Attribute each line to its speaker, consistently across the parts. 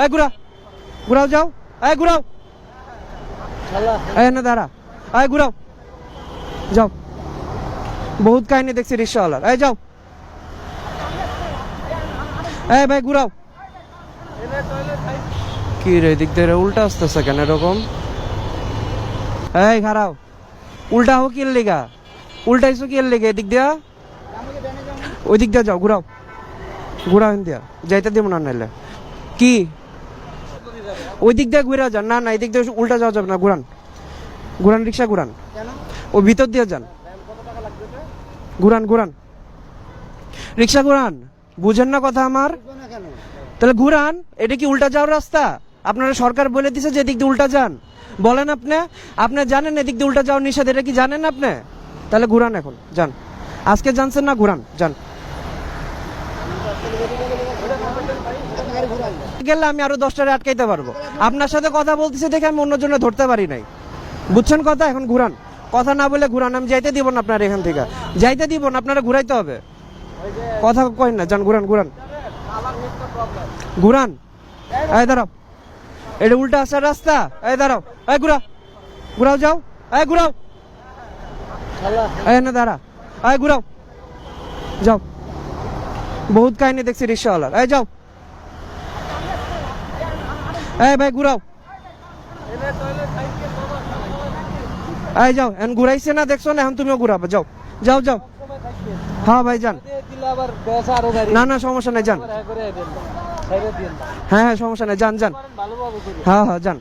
Speaker 1: এই ঘুরা, ঘুরাও যাও, এই ঘুরাও, এই না দাঁড়া, এই ঘুরাও যাও। বহুত কাহিনী দেখছি রিক্সাওয়ালার। এই যাও, এই ভাই ঘুরাও। কি রে দিক দিয়ে উল্টা আসতেছে কেন এরকম? এই খারাও, উল্টা হোক কি লেগা, উল্টাইছো কি লেগে? এদিক দিয়া, ওই দিক দিয়া যাও, ঘুরাও, ঘুরাও দিয়া যাইতে দিব না নাইলে। কি ওই দিক দিয়ে ঘুরা যান? না না, এই দিক দিয়ে উল্টা যাওয়া যাবে না, ঘুরান, ঘুরান, রিক্সা ঘুরান, ও ভিতর দিয়ে যান, ঘুরান, ঘুরান, রিক্সা ঘুরান। বুঝেন না কথা আমার? তাহলে ঘুরান। এটা কি উল্টা যাওয়ার রাস্তা? আপনারা সরকার বলে দিছে যে এদিক দিয়ে উল্টা যান, বলেন আপনি, আপনি জানেন এদিক দিয়ে উল্টা যাওয়ার নিষেধ, এটা কি জানেন আপনি? তাহলে ঘুরান, এখন যান, আজকে জানছেন না, ঘুরান, যান। গেলে আমি আরো 10টারে আটকাইতে পারবো। আপনার সাথে কথা বলতেছি দেখে আমি অন্যজনে ধরতে পারি নাই, বুঝছেন কথা? এখন ঘুরান, কথা না বলে ঘুরান। আমি যাইতে দিব না আপনার এখান থেকে, যাইতে দিব না, আপনারা ঘুরাইতে হবে, কথা কই না, যান, ঘুরান, ঘুরান, ঘুরান। এই দাঁড়াও, এটা উল্টা আসার রাস্তা, এই দাঁড়াও, এই ঘুরা, ঘুরাও যাও, এই ঘুরাও, এই না দাঁড়া, এই ঘুরাও যাও। বহুত কাহিনী দেখছি রিক্সাওয়ালার। এই যাও, এই ভাই ঘুরাও, এই যাও, এখন ঘুরাইছে না, দেখছো না? এখন তুমিও ঘুরাবে, যাও, যাও, যাও। হ্যাঁ ভাই যান, না না সমস্যা নাই, যান, হ্যাঁ হ্যাঁ সমস্যা নাই, যান, যান, হ্যাঁ হ্যাঁ যান,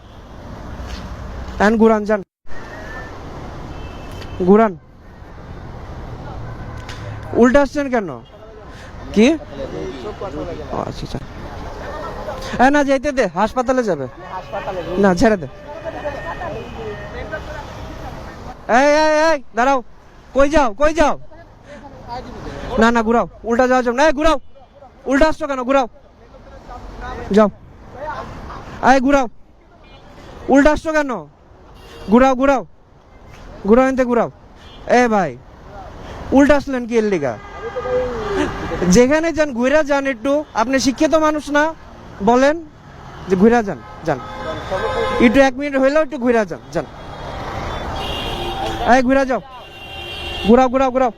Speaker 1: এখন ঘুরান, যান, ঘুরান। উল্টা আসছেন কেন? কি? আচ্ছা আচ্ছা, হ্যাঁ না যাইতে দে, হাসপাতালে যাবে, না ছেড়ে দে। এই এই এই দাঁড়াও, কই যাও, কই যাও? না না ঘুরাও, উল্টা যাওয়া যাবে না, এই ঘুরাও, উল্টা আসছো কেন? ঘুরাও যাও, এই ঘুরাও, উল্টা আসছো কেন? ঘুরাও, ঘুরাও, ঘুরাও, এনতে ঘুরাও। এ ভাই উল্টা আসলেন কি এর লিগা? যেখানে যান ঘুরা যান, একটু আপনি শিক্ষিত মানুষ না, বলেন যে ঘুরা যান, যান, একটু 1 মিনিট হইলেও একটু ঘুরা যান, যান, এই ঘুরা যাও, ঘুরাও, ঘুরাও, ঘুরাও।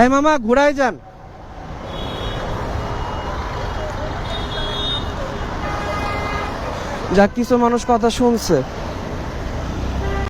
Speaker 1: এই মামা ঘুরাই যান। যাক কিছু মানুষ কথা শুনছে।